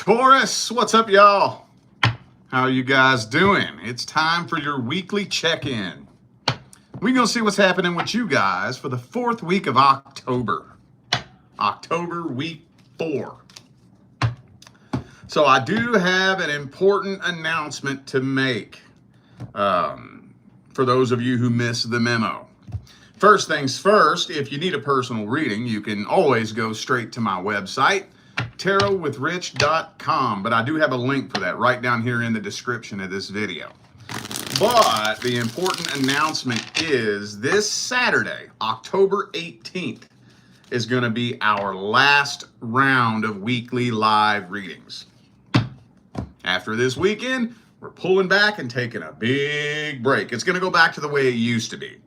Taurus, what's up, y'all? How you guys doing? It's time for your weekly check-in. We're going to see what's happening with you guys for the 4th week of October. October week 4. So I do have an important announcement to make for those of you who missed the memo. First things first, if you need a personal reading, you can always go straight to my website, tarotwithrich.com, but I do have a link for that right down here in the description of this video. But the important announcement is this Saturday, October 18th, is going to be our last round of weekly live readings. After this weekend, we're pulling back and taking a big break. It's going to go back to the way it used to be,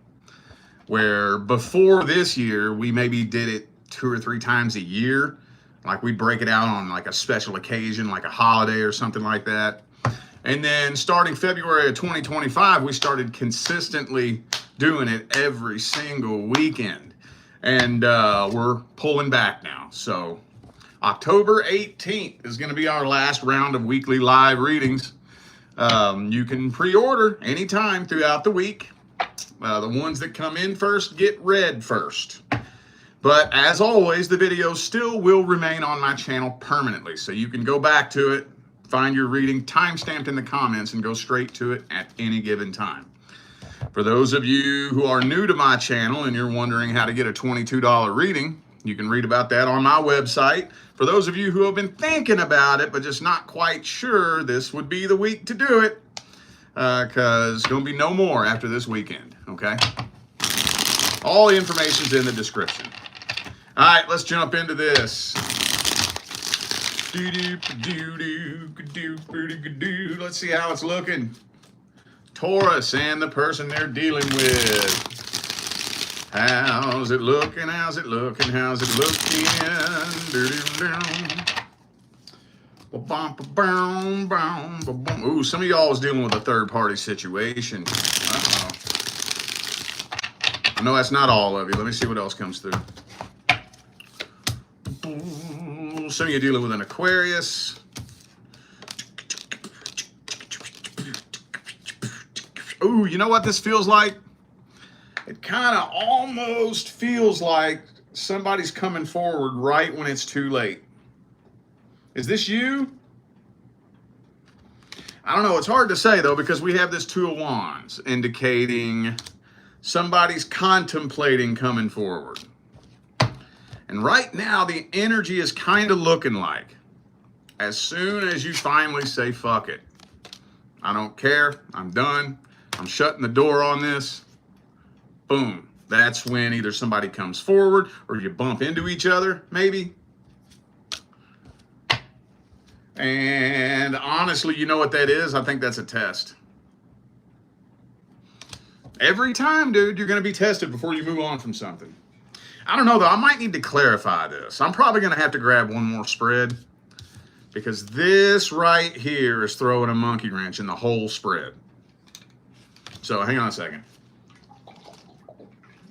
where before this year, we maybe did it 2 or 3 times a year. Like we'd break it out on like a special occasion, like a holiday or something like that. And then starting February of 2025, we started consistently doing it every single weekend. And we're pulling back now. So October 18th is going to be our last round of weekly live readings. You can pre-order anytime throughout the week. The ones that come in first get read first. But as always, the videos still will remain on my channel permanently. So you can go back to it, find your reading timestamped in the comments, and go straight to it at any given time. For those of you who are new to my channel and you're wondering how to get a $22 reading, you can read about that on my website. For those of you who have been thinking about it but just not quite sure, this would be the week to do it. Because there's going to be no more after this weekend, okay? All the information's in the description. All right, let's jump into this. Let's see how it's looking. Taurus and the person they're dealing with. How's it looking? How's it looking? How's it looking? Ooh, some of y'all was dealing with a third-party situation. Uh-oh. I know that's not all of you. Let me see what else comes through. Some of you dealing with an Aquarius. Ooh, you know what this feels like? It kind of almost feels like somebody's coming forward right when it's too late. Is this you? I don't know. It's hard to say, though, because we have this Two of Wands indicating somebody's contemplating coming forward. And right now, the energy is kind of looking like, as soon as you finally say, fuck it, I don't care, I'm done, I'm shutting the door on this, boom, that's when either somebody comes forward or you bump into each other, maybe. And honestly, you know what that is? I think that's a test. Every time, dude, you're going to be tested before you move on from something. I don't know, though. I might need to clarify this. I'm probably going to have to grab one more spread because this right here is throwing a monkey wrench in the whole spread. So hang on a second.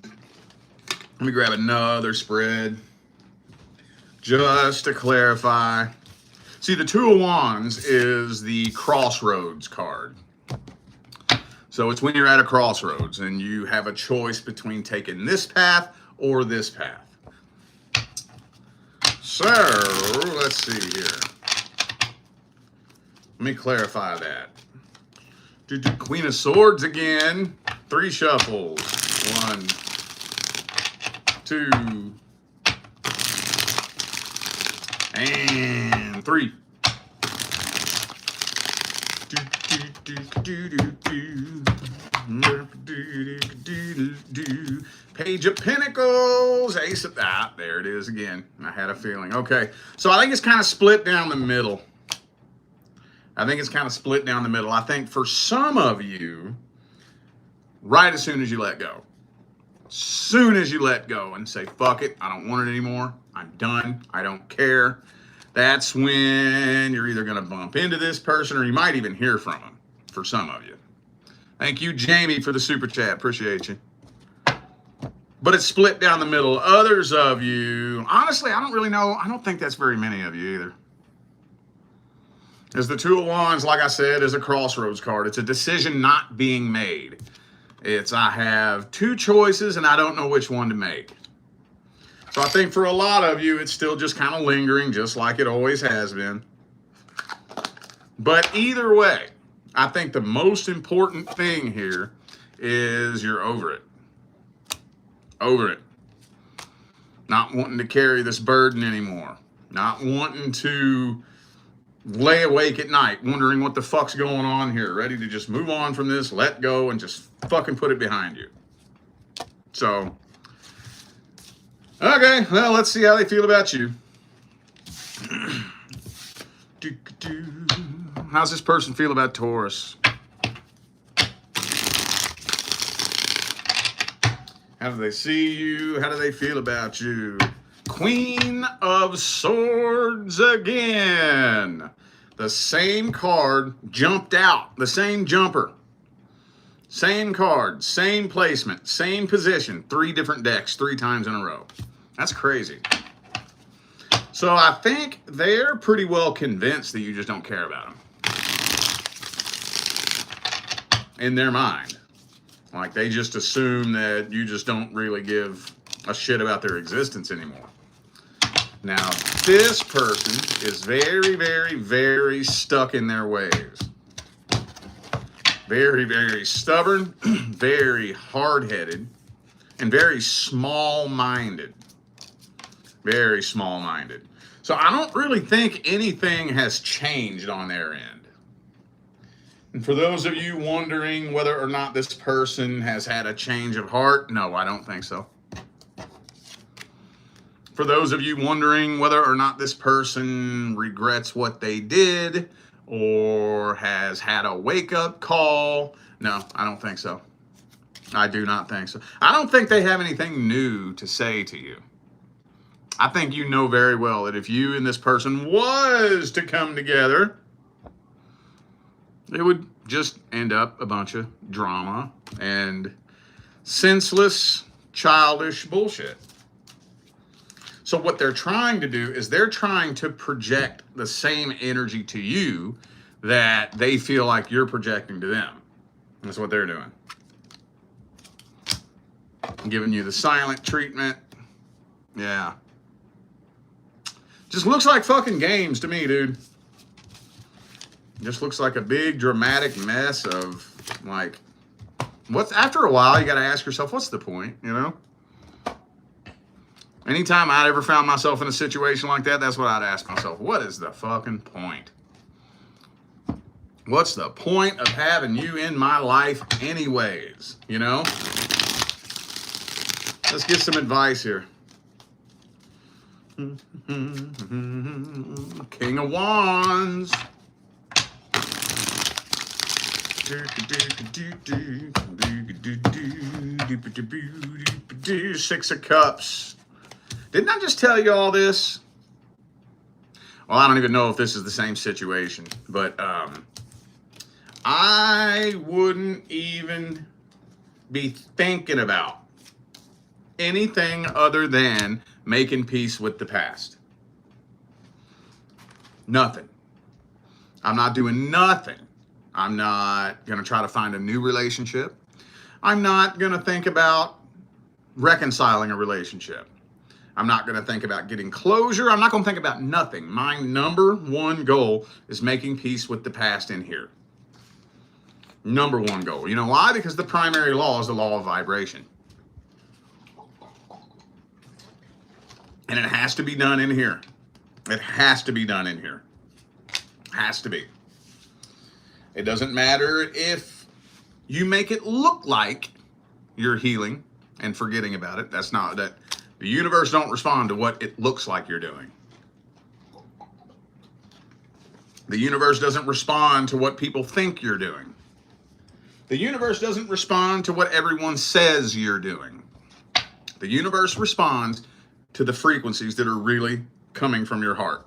Let me grab another spread just to clarify. See, the Two of Wands is the crossroads card. So it's when you're at a crossroads and you have a choice between taking this path or this path. So, let's see here. Let me clarify that. Queen of Swords again. 3 shuffles. 1, 2, and 3. Page of Pentacles, Ace of there it is again. I had a feeling. Okay, so I think it's kind of split down the middle. I think for some of you, right as soon as you let go. Soon as you let go and say, fuck it, I don't want it anymore. I'm done. I don't care. That's when you're either going to bump into this person or you might even hear from them for some of you. Thank you, Jamie, for the super chat. Appreciate you. But it's split down the middle. Others of you, honestly, I don't really know. I don't think that's very many of you either. As the Two of Wands, like I said, is a crossroads card. It's a decision not being made. It's, I have two choices and I don't know which one to make. So I think for a lot of you, it's still just kind of lingering, just like it always has been. But either way, I think the most important thing here is you're over it. Over it. Not wanting to carry this burden anymore. Not wanting to lay awake at night wondering what the fuck's going on here. Ready to just move on from this, let go, and just fucking put it behind you. So, okay, well, let's see how they feel about you. How's this person feel about Taurus? How do they see you? How do they feel about you? Queen of Swords again. The same card jumped out. The same jumper. Same card, same placement, same position. 3 different decks, 3 times in a row. That's crazy. So I think they're pretty well convinced that you just don't care about them. In their mind. Like, they just assume that you just don't really give a shit about their existence anymore. Now, this person is very, very, very stuck in their ways. Very, very stubborn, very hard-headed, and very small-minded. Very small-minded. So I don't really think anything has changed on their end. And for those of you wondering whether or not this person has had a change of heart, no, I don't think so. For those of you wondering whether or not this person regrets what they did or has had a wake-up call, no, I don't think so. I do not think so. I don't think they have anything new to say to you. I think you know very well that if you and this person was to come together, it would just end up a bunch of drama and senseless, childish bullshit. So what they're trying to do is they're trying to project the same energy to you that they feel like you're projecting to them. That's what they're doing. Giving you the silent treatment. Yeah. Just looks like fucking games to me, dude. Just looks like a big dramatic mess of, like, what's, after a while you got to ask yourself, what's the point, you know? Anytime I'd ever found myself in a situation like that, that's what I'd ask myself. What is the fucking point? What's the point of having you in my life anyways, you know? Let's get some advice here. King of Wands. 6 of Cups. Didn't I just tell you all this? Well, I don't even know if this is the same situation, but I wouldn't even be thinking about anything other than making peace with the past. Nothing. I'm not doing nothing. I'm not going to try to find a new relationship. I'm not going to think about reconciling a relationship. I'm not going to think about getting closure. I'm not going to think about nothing. My number one goal is making peace with the past in here. Number one goal. You know why? Because the primary law is the law of vibration. And it has to be done in here. It has to be done in here. Has to be. It doesn't matter if you make it look like you're healing and forgetting about it. That's not that. The universe don't respond to what it looks like you're doing. The universe doesn't respond to what people think you're doing. The universe doesn't respond to what everyone says you're doing. The universe responds to the frequencies that are really coming from your heart.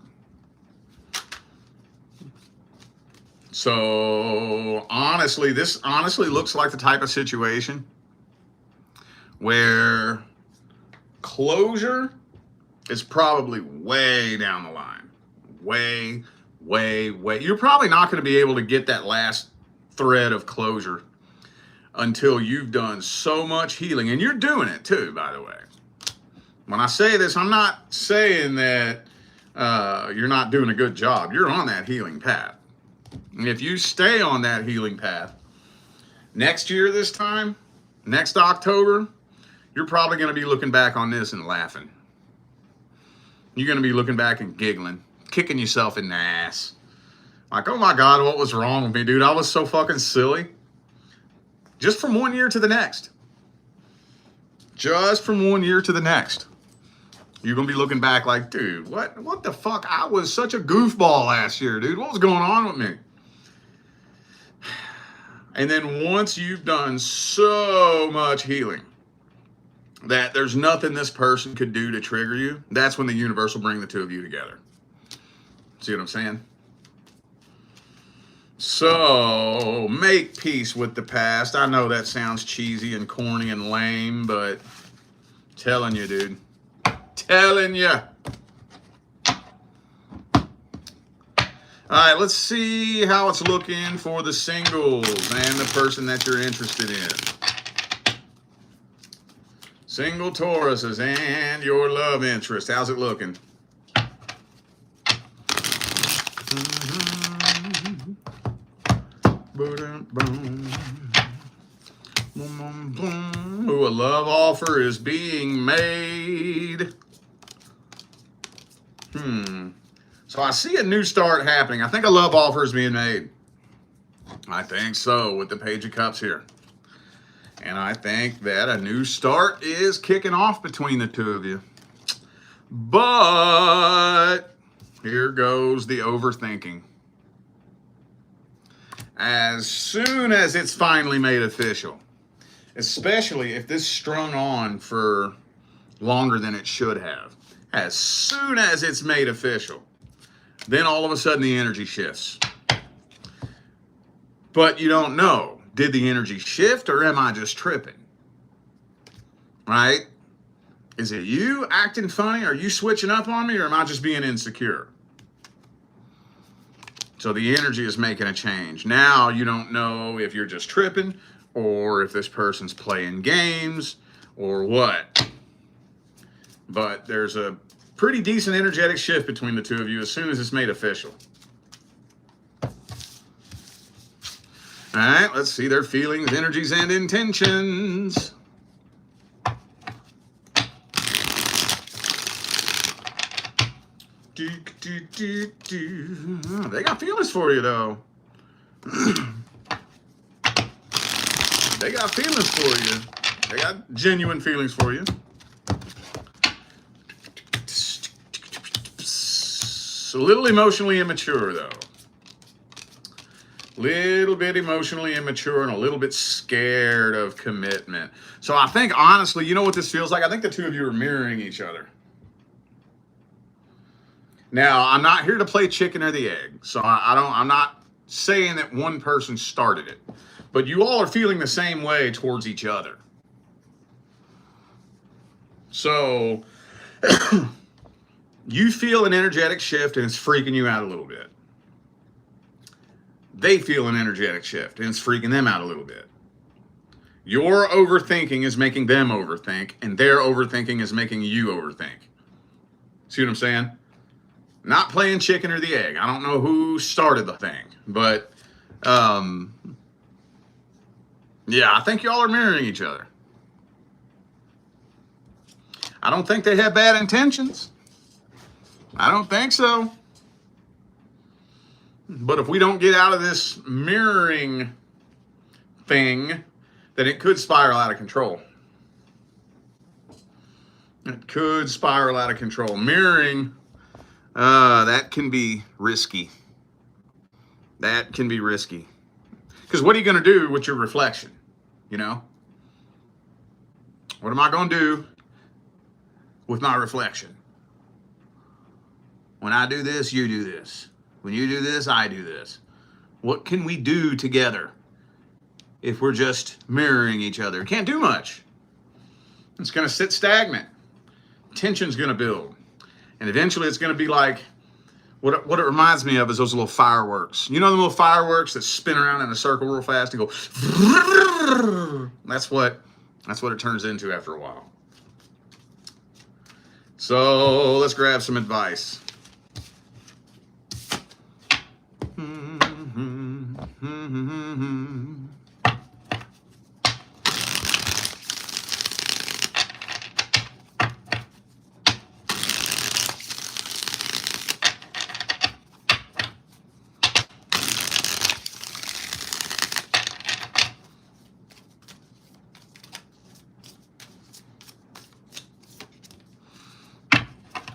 So honestly, this honestly looks like the type of situation where closure is probably way down the line. Way You're probably not going to be able to get that last thread of closure until you've done so much healing. And you're doing it too, by the way. When I say this, I'm not saying that you're not doing a good job. You're on that healing path. And if you stay on that healing path, next year this time, next October, you're probably going to be looking back on this and laughing. You're going to be looking back and giggling, kicking yourself in the ass. Like, oh my God, what was wrong with me, dude? I was so fucking silly. Just from one year to the next. Just from one year to the next. You're going to be looking back like, dude, what the fuck? I was such a goofball last year, dude. What was going on with me? And then once you've done so much healing that there's nothing this person could do to trigger you, that's when the universe will bring the two of you together. See what I'm saying? So, make peace with the past. I know that sounds cheesy and corny and lame, but telling you, dude. Telling you. All right, let's see how it's looking for the singles and the person that you're interested in. Single Tauruses and your love interest. How's it looking? Ooh, a love offer is being made. So I see a new start happening. I think a love offer is being made. I think so, with the Page of Cups here. And I think that a new start is kicking off between the two of you. But here goes the overthinking. As soon as it's finally made official, especially if this strung on for longer than it should have, as soon as it's made official, then all of a sudden the energy shifts. But you don't know, did the energy shift or am I just tripping? Right? Is it you acting funny? Are you switching up on me, or am I just being insecure? So the energy is making a change. Now you don't know if you're just tripping or if this person's playing games or what. But there's a pretty decent energetic shift between the two of you as soon as it's made official. All right, let's see their feelings, energies, and intentions. Oh, they got feelings for you, though. They got feelings for you. They got genuine feelings for you. A little emotionally immature, though. Little bit emotionally immature and a little bit scared of commitment. So I think, honestly, you know what this feels like? I think the two of you are mirroring each other. Now, I'm not here to play chicken or the egg, so I'm not saying that one person started it, but you all are feeling the same way towards each other. So, you feel an energetic shift and it's freaking you out a little bit. They feel an energetic shift and it's freaking them out a little bit. Your overthinking is making them overthink, and their overthinking is making you overthink. See what I'm saying? Not playing chicken or the egg. I don't know who started the thing, but yeah, I think y'all are mirroring each other. I don't think they have bad intentions. I don't think so. But if we don't get out of this mirroring thing, then it could spiral out of control. It could spiral out of control. Mirroring, that can be risky. That can be risky. Because what are you going to do with your reflection? You know? What am I going to do with my reflection? When I do this, you do this. When you do this, I do this. What can we do together if we're just mirroring each other? Can't do much. It's going to sit stagnant. Tension's going to build. And eventually it's going to be like, What it reminds me of is those little fireworks. You know the little fireworks that spin around in a circle real fast and go. That's what it turns into after a while. So let's grab some advice.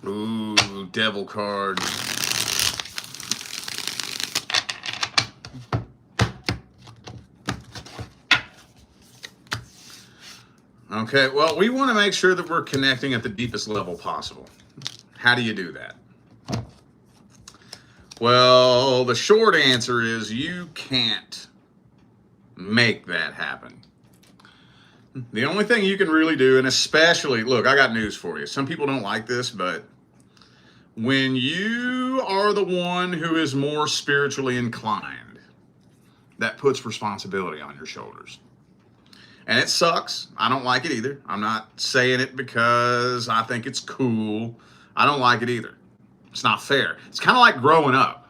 Ooh, devil card. Okay, well, we want to make sure that we're connecting at the deepest level possible. How do you do that? Well, the short answer is you can't make that happen. The only thing you can really do, and especially, look, I got news for you. Some people don't like this, but when you are the one who is more spiritually inclined, that puts responsibility on your shoulders. And it sucks. I don't like it either. I'm not saying it because I think it's cool. I don't like it either. It's not fair. It's kind of like growing up.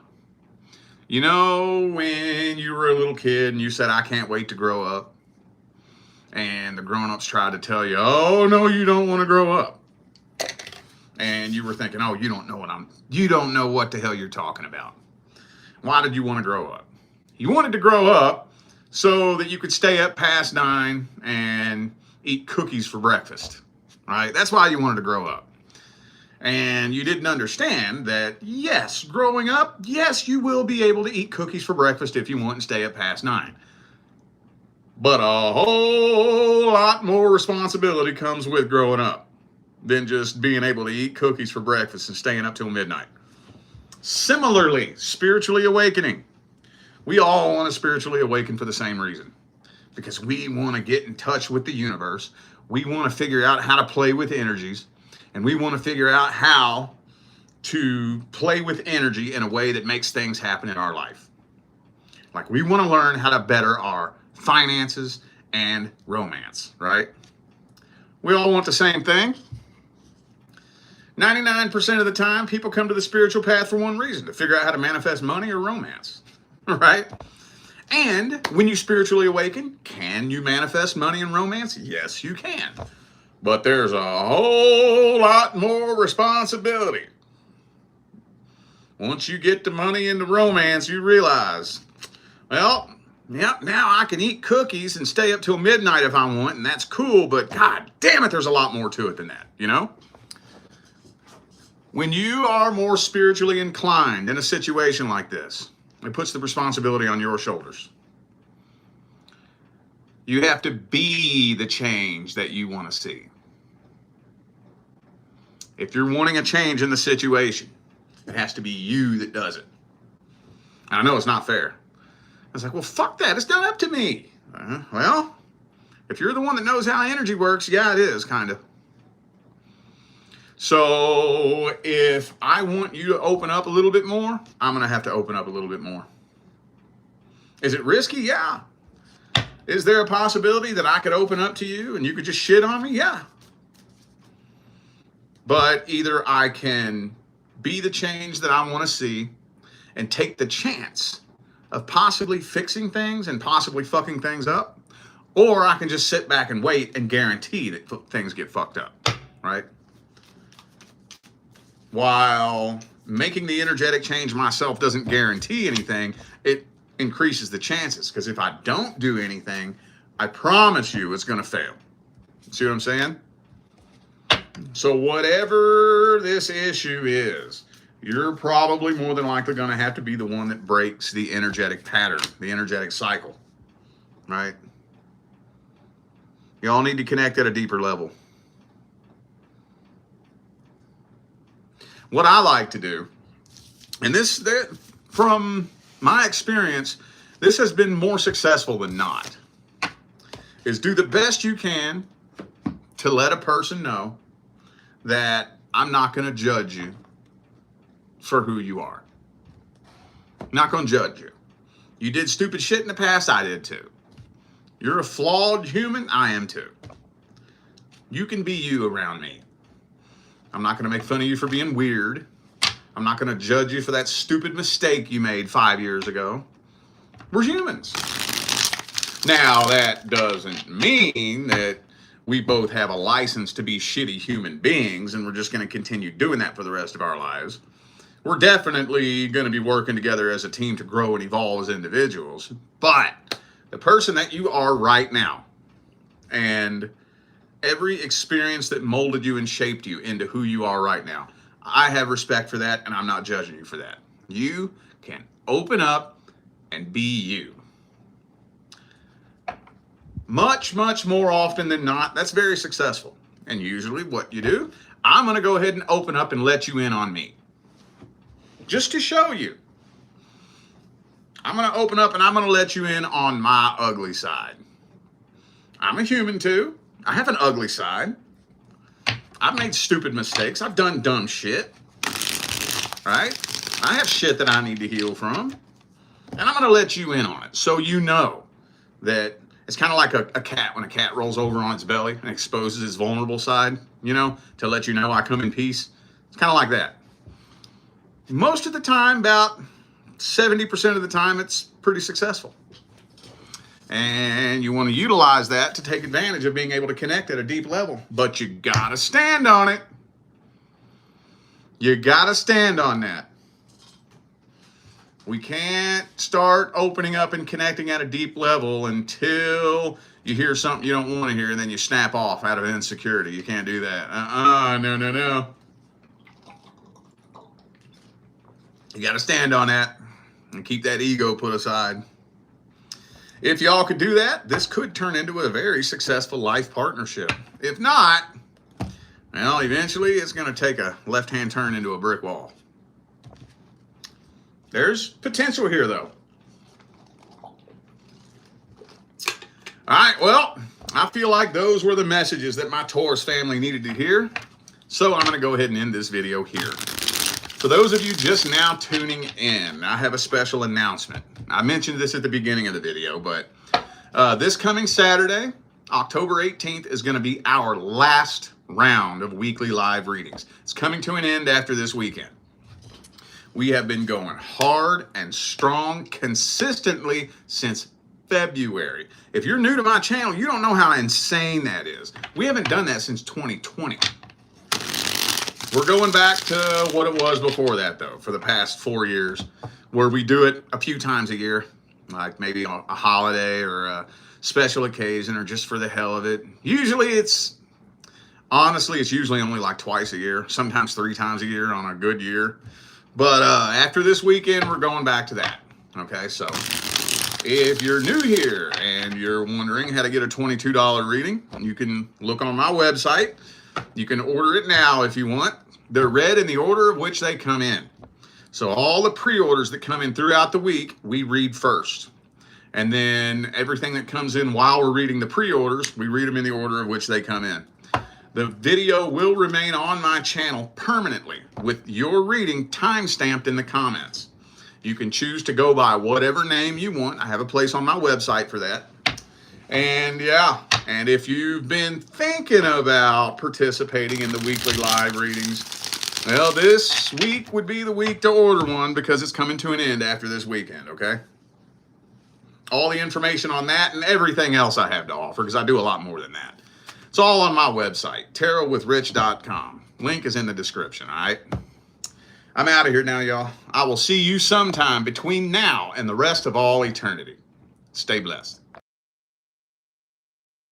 You know, when you were a little kid and you said, I can't wait to grow up. And the grown-ups tried to tell you, oh, no, you don't want to grow up. And you were thinking, oh, you don't know what the hell you're talking about. Why did you want to grow up? You wanted to grow up so that you could stay up past 9 and eat cookies for breakfast, right? That's why you wanted to grow up. And you didn't understand that, yes, growing up, yes, you will be able to eat cookies for breakfast if you want and stay up past 9. But a whole lot more responsibility comes with growing up than just being able to eat cookies for breakfast and staying up till midnight. Similarly, spiritually awakening. We all want to spiritually awaken for the same reason. Because we want to get in touch with the universe. We want to figure out how to play with energies. And we want to figure out how to play with energy in a way that makes things happen in our life. Like we want to learn how to better our finances and romance, right? We all want the same thing. 99% of the time, people come to the spiritual path for one reason, to figure out how to manifest money or romance. Right? And when you spiritually awaken, can you manifest money and romance? Yes, you can. But there's a whole lot more responsibility. Once you get the money and the romance, you realize, well, yeah, now I can eat cookies and stay up till midnight if I want, and that's cool, but God damn it, there's a lot more to it than that, you know? When you are more spiritually inclined in a situation like this, it puts the responsibility on your shoulders. You have to be the change that you want to see. If you're wanting a change in the situation, it has to be you that does it. And I know it's not fair. I was like, well, fuck that. It's done up to me. Well, if you're the one that knows how energy works, yeah, it is, kind of. So if I want you to open up a little bit more, I'm going to have to open up a little bit more. Is it risky? Yeah. Is there a possibility that I could open up to you and you could just shit on me? Yeah. But either I can be the change that I want to see and take the chance of possibly fixing things and possibly fucking things up, or I can just sit back and wait and guarantee that things get fucked up, right? While making the energetic change myself doesn't guarantee anything, it increases the chances. Because if I don't do anything, I promise you it's going to fail. See what I'm saying? So whatever this issue is, you're probably more than likely going to have to be the one that breaks the energetic pattern, the energetic cycle, right? You all need to connect at a deeper level. What I like to do, and this, from my experience, this has been more successful than not, is do the best you can to let a person know that I'm not going to judge you for who you are. Not going to judge you. You did stupid shit in the past, I did too. You're a flawed human, I am too. You can be you around me. I'm not going to make fun of you for being weird. I'm not going to judge you for that stupid mistake you made 5 years ago. We're humans. Now, that doesn't mean that we both have a license to be shitty human beings and we're just going to continue doing that for the rest of our lives. We're definitely going to be working together as a team to grow and evolve as individuals. But the person that you are right now and every experience that molded you and shaped you into who you are right now, I have respect for that, and I'm not judging you for that. You can open up and be you. Much, much more often than not, that's very successful. And usually what you do, I'm going to go ahead and open up and let you in on me. Just to show you. I'm going to open up and I'm going to let you in on my ugly side. I'm a human too. I have an ugly side. I've made stupid mistakes. I've done dumb shit. Right? I have shit that I need to heal from. And I'm going to let you in on it. So you know that it's kind of like a cat when a cat rolls over on its belly and exposes its vulnerable side, you know, to let you know I come in peace. It's kind of like that. Most of the time, about 70% of the time, it's pretty successful. And you want to utilize that to take advantage of being able to connect at a deep level. But you got to stand on it. You got to stand on that. We can't start opening up and connecting at a deep level until you hear something you don't want to hear and then you snap off out of insecurity. You can't do that. No. You got to stand on that and keep that ego put aside. If y'all could do that, this could turn into a very successful life partnership. If not, well, eventually it's going to take a left-hand turn into a brick wall. There's potential here, though. All right, well, I feel like those were the messages that my Taurus family needed to hear. So I'm going to go ahead and end this video here. For those of you just now tuning in, I have a special announcement. I mentioned this at the beginning of the video, but this coming Saturday, October 18th, is going to be our last round of weekly live readings. It's coming to an end after this weekend. We have been going hard and strong consistently since February. If you're new to my channel, you don't know how insane that is. We haven't done that since 2020. We're going back to what it was before that, though, for the past 4 years, where we do it a few times a year, like maybe a holiday or a special occasion or just for the hell of it. Honestly, it's usually only like twice a year, sometimes 3 times a year on a good year. But after this weekend, we're going back to that. Okay, so if you're new here and you're wondering how to get a $22 reading, you can look on my website. You can order it now if you want. They're read in the order of which they come in. So all the pre-orders that come in throughout the week, we read first. And then everything that comes in while we're reading the pre-orders, we read them in the order of which they come in. The video will remain on my channel permanently with your reading time-stamped in the comments. You can choose to go by whatever name you want. I have a place on my website for that. And yeah, and if you've been thinking about participating in the weekly live readings, well, this week would be the week to order one because it's coming to an end after this weekend, okay? All the information on that and everything else I have to offer, because I do a lot more than that. It's all on my website, tarotwithrich.com. Link is in the description, all right? I'm out of here now, y'all. I will see you sometime between now and the rest of all eternity. Stay blessed.